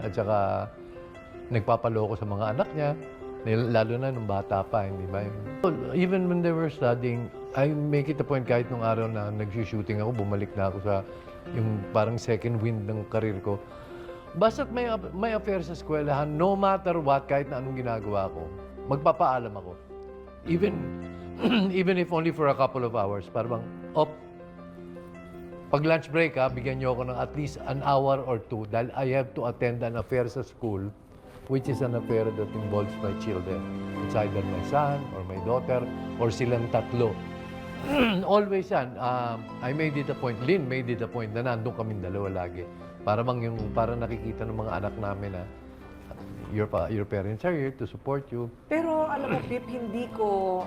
at saka nagpapaloko sa mga anak niya, lalo na nung bata pa, hindi ba? Even when they were studying, I make it a point kahit nung araw na nag-shooting ako, bumalik na ako sa yung parang second wind ng karir ko. Basta't may affair sa eskwelahan, no matter what, kahit na anong ginagawa ko, magpapaalam ako. Even even if only for a couple of hours, parang, pag lunch break bigyan niyo ako ng at least an hour or two dahil I have to attend an affair sa school, which is an affair that involves my children. It's either my son or my daughter or silang tatlo. Always yan. I made it a point, Lynn made it a point na nandun kaming dalawa lagi. Para nakikita ng mga anak namin na your parents are here to support you. Pero alam mo, Pip, hindi ko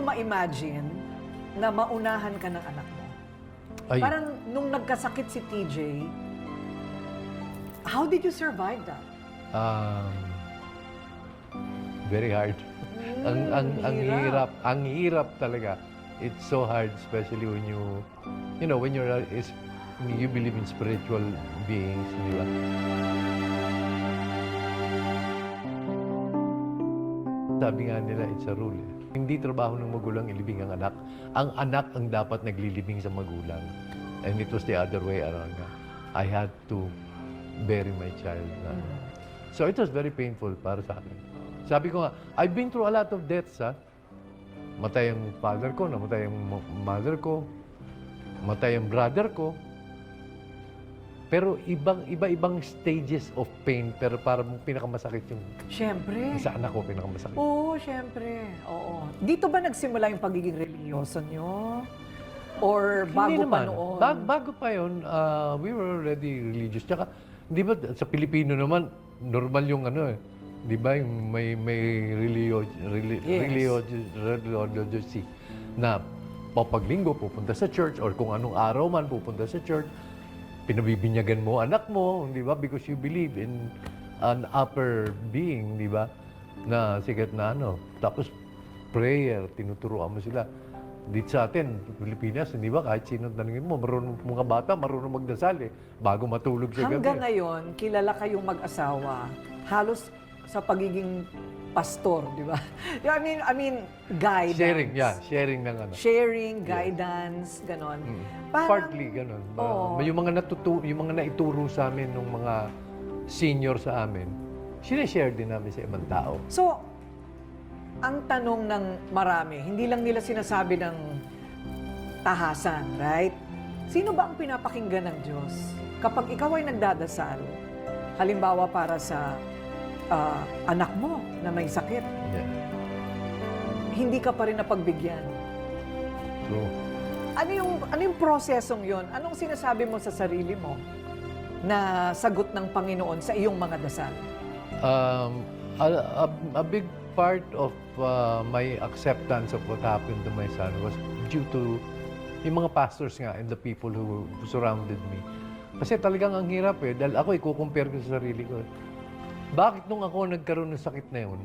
ma-imagine na maunahan ka ng anak mo. Ay, Parang nung nagkasakit si TJ, how did you survive that? Very hard. Ang hirap talaga. It's so hard, especially when when you believe in spiritual beings, di ba? Sabi nga nila, it's a rule. Hindi trabaho ng magulang ilibing ang anak. Ang anak ang dapat naglilibing sa magulang. And it was the other way around. I had to bury my child. So it was very painful para sa akin. Sabi ko nga, I've been through a lot of deaths. Matay ang father ko, namatay ang mother ko, matay ang brother ko. Pero iba-ibang stages of pain, pero parang pinakamasakit yung Siyempre. sa anak ko, pinakamasakit. Oo, siyempre. Oo. Dito ba nagsimula yung pagiging religyoso nyo? Or bago Hindi pa naman. noon? Bago pa yun, we were already religious. Tsaka, di ba, sa Pilipino naman, normal yung di ba, yung may religiosity na papaglinggo pupunta sa church or kung anong araw man pupunta sa church, pinabibinyagan mo anak mo, di ba, because you believe in an upper being, di ba, na sikat na Tapos, prayer, tinuturuan mo sila. Dito sa atin, Pilipinas, hindi ba, kahit sino tanungin mo, mga bata, marunong magdasal bago matulog sa gabi. Hanggang ngayon, kilala kayong mag-asawa, halos sa pagiging pastor, di ba? I mean, guidance. Sharing ng Sharing, guidance, ganon. Partly, ganon. Oo. Yung mga naituro sa amin ng mga senior sa amin, sinashare din namin sa ibang tao. So, ang tanong ng marami, hindi lang nila sinasabi ng tahasan, right? Sino ba ang pinapakinggan ng Diyos? Kapag ikaw ay nagdadasal, halimbawa para sa anak mo na may sakit, hindi ka pa rin napagbigyan. True. Ano yung prosesong yon? Anong sinasabi mo sa sarili mo na sagot ng Panginoon sa iyong mga dasal? A big part of my acceptance of what happened to my son was due to yung mga pastors nga and the people who surrounded me. Kasi talagang ang hirap dahil ako i-compare ko sa sarili ko. Bakit nung ako nagkaroon ng sakit na yun?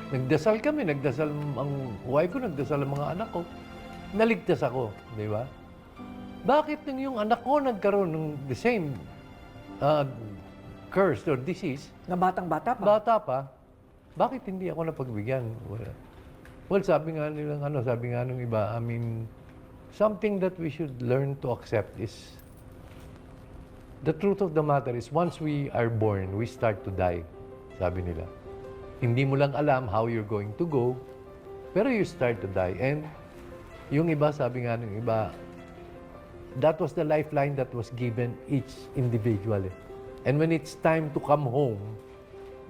Nagdasal kami, ang wife ko, nagdasal ang mga anak ko. Naligtas ako, di ba? Bakit nung yung anak ko nagkaroon ng the same curse or disease? Na batang-bata pa? Bata pa. Bakit hindi ako napagbigyan? Well, sabi nga nung iba, I mean, something that we should learn to accept is the truth of the matter is, once we are born, we start to die, sabi nila. Hindi mo lang alam how you're going to go, pero you start to die. And yung iba, sabi nga ng iba, that was the lifeline that was given each individual. And when it's time to come home,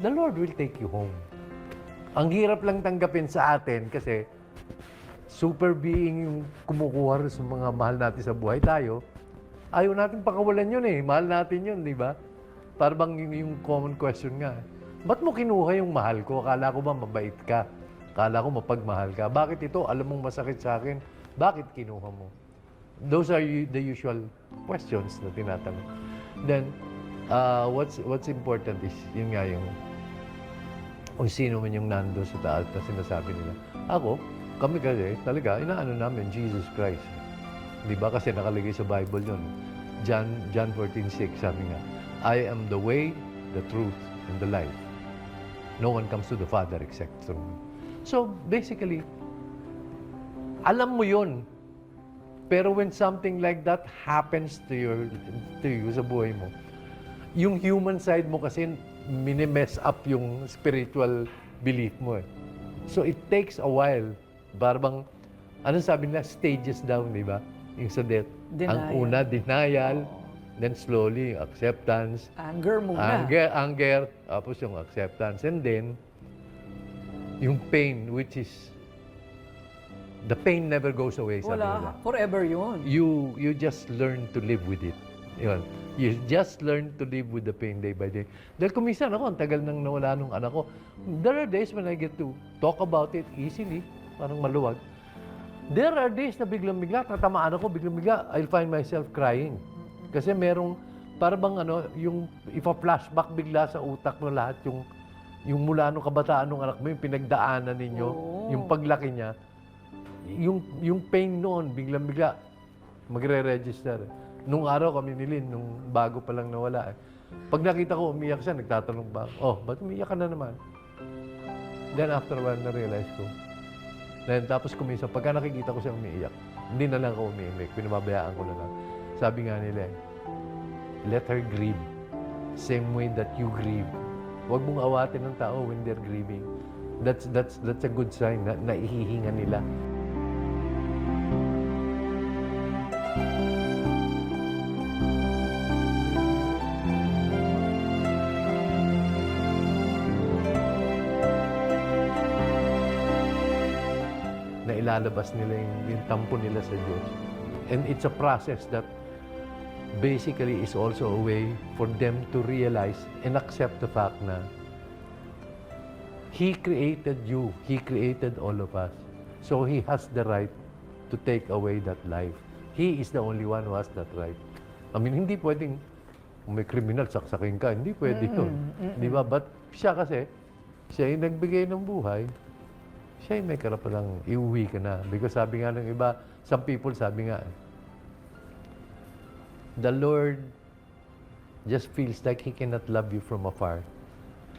the Lord will take you home. Ang hirap lang tanggapin sa atin kasi super being yung kumukuha sa mga mahal natin sa buhay tayo, ayaw natin pakawalan yun Mahal natin yun, di ba? Parang yung common question nga. Ba't mo kinuha yung mahal ko? Akala ko ba mabait ka? Akala ko mapagmahal ka? Bakit ito? Alam mong masakit sa akin. Bakit kinuha mo? Those are the usual questions na tinatanong. Then, what's important is, yun nga yung kung sino man yung nando sa taas na sinasabi nila. Kami kasi, talaga, inaano namin, Jesus Christ. Di ba? Kasi nakalagay sa Bible yun. John 14:6, sabi nga, I am the way, the truth, and the life. No one comes to the Father except through me. So, basically, alam mo yun. Pero when something like that happens to you sa buhay mo, yung human side mo kasi mini-mess up yung spiritual belief mo eh. So, it takes a while. Parang, ano sabi nila? Stages down, di ba? Yung sa death. Denial. Ang una, denial. Then slowly, acceptance. Anger muna. Anger, tapos yung acceptance. And then, yung pain, which is, the pain never goes away, sabi nila. Wala. Forever yun. You just learn to live with it. Yun. You just learn to live with the pain day by day. Dahil kung minsan ako, ang tagal nang nawala nung anak ko, there are days when I get to talk about it easily, parang maluwag. There are days na biglang-bigla, tatamaan ako, biglang-bigla, I'll find myself crying. Kasi merong, parang yung ipa-flashback bigla sa utak mo lahat, yung mula nung kabataan ng anak mo, yung pinagdaanan ninyo, yung paglaki niya, yung pain noon, biglang-bigla, magre-register. Nung araw kami ni Lynn, nung bago pa lang nawala. Pag nakita ko umiyak siya, nagtatanong ba, ba't umiyak ka na naman? Then after a while, na-realize ko. Then tapos kuminsan, pagka nakikita ko siya umiiyak, hindi na lang ako umiimik, pinababayaan ko na lang. Sabi nga nila, let her grieve. Same way that you grieve. Huwag mong awatin ng tao when they're grieving. That's a good sign na naihihinga nila. Na ilalabas nila yung tampo nila sa Diyos. And it's a process that basically is also a way for them to realize and accept the fact na He created you. He created all of us. So He has the right to take away that life. He is the only one who has that right. I mean, hindi pwedeng kung may kriminal, saksakin ka. Hindi pwede yun. Di ba? But siya kasi, siya yung nagbigay ng buhay. Siya yung may karapalang iuwi ka na. Because sabi nga ng iba, some people sabi nga, the Lord just feels like He cannot love you from afar.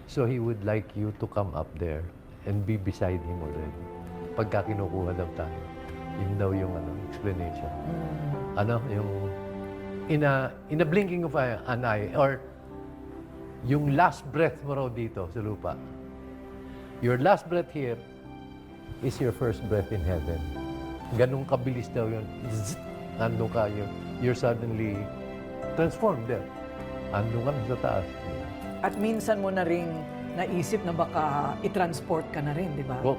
So He would like you to come up there and be beside Him already. Pagka kinukuha daw tayo. Yun daw yung explanation. Yung in a blinking of an eye, or yung last breath mo raw dito sa lupa. Your last breath here is your first breath in heaven. Ganun kabilis daw yun. Zzz, andun ka yun. You're suddenly transformed there. Andun ka na sa taas. At minsan mo na rin naisip na baka i-transport ka na rin, di ba? No.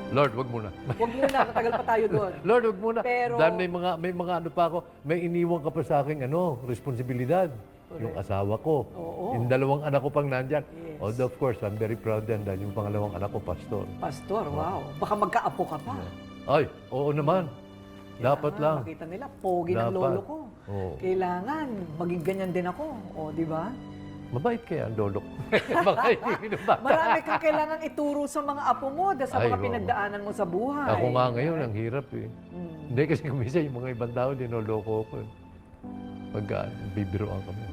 Lord, wag muna. Huwag muna, matagal pa tayo doon. Lord, wag muna. Pero- Dahil may mga ano pa ako, may iniwan ka pa sa akin, responsibilidad. Yung asawa ko. Oo. Yung dalawang anak ko pang nandyan. Yes. Although, of course, I'm very proud din dahil yung pangalawang anak ko, pastor. Pastor, wow. Baka magkaapo ka pa. Ay, oo naman. Dapat lang. Makita nila, pogi ng Dapat. lolo ko. Oo. Kailangan, maging ganyan din ako. O, di ba? Mabait kaya ang lolo ko. Baka hindi na bata. Marami kang kailangan ituro sa mga apo mo dahil sa Ay, mga oo. pinagdaanan mo sa buhay. Ako nga ngayon, ang hirap eh. Hindi kasi kumisa yung mga ibang tao, dinoloko ko. Pag bibiroan kami,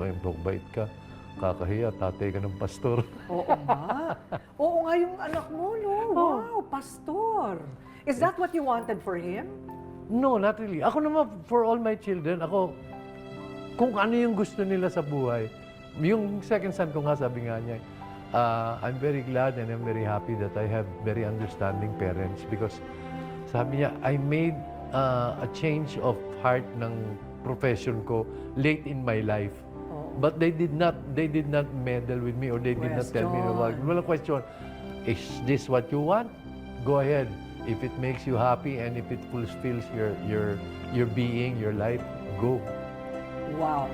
ay, bait ka. Kakahiya, tatay ka ng pastor. Oo nga. Oo nga yung anak mo, no? Wow, pastor. Is that what you wanted for him? No, not really. Ako naman, for all my children, ako, kung ano yung gusto nila sa buhay. Yung second son ko nga, sabi nga niya, I'm very glad and I'm very happy that I have very understanding parents because sabi niya, I made a change of heart ng profession ko late in my life. But they did not meddle with me or they did not tell me about it. Walang question. Is this what you want? Go ahead. If it makes you happy and if it fulfills your being, your life, go. Wow.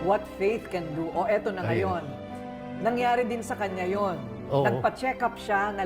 What faith can do. O, eto na Ayun. ngayon. Nangyari din sa kanya yon. Oo. Nagpa-check up siya na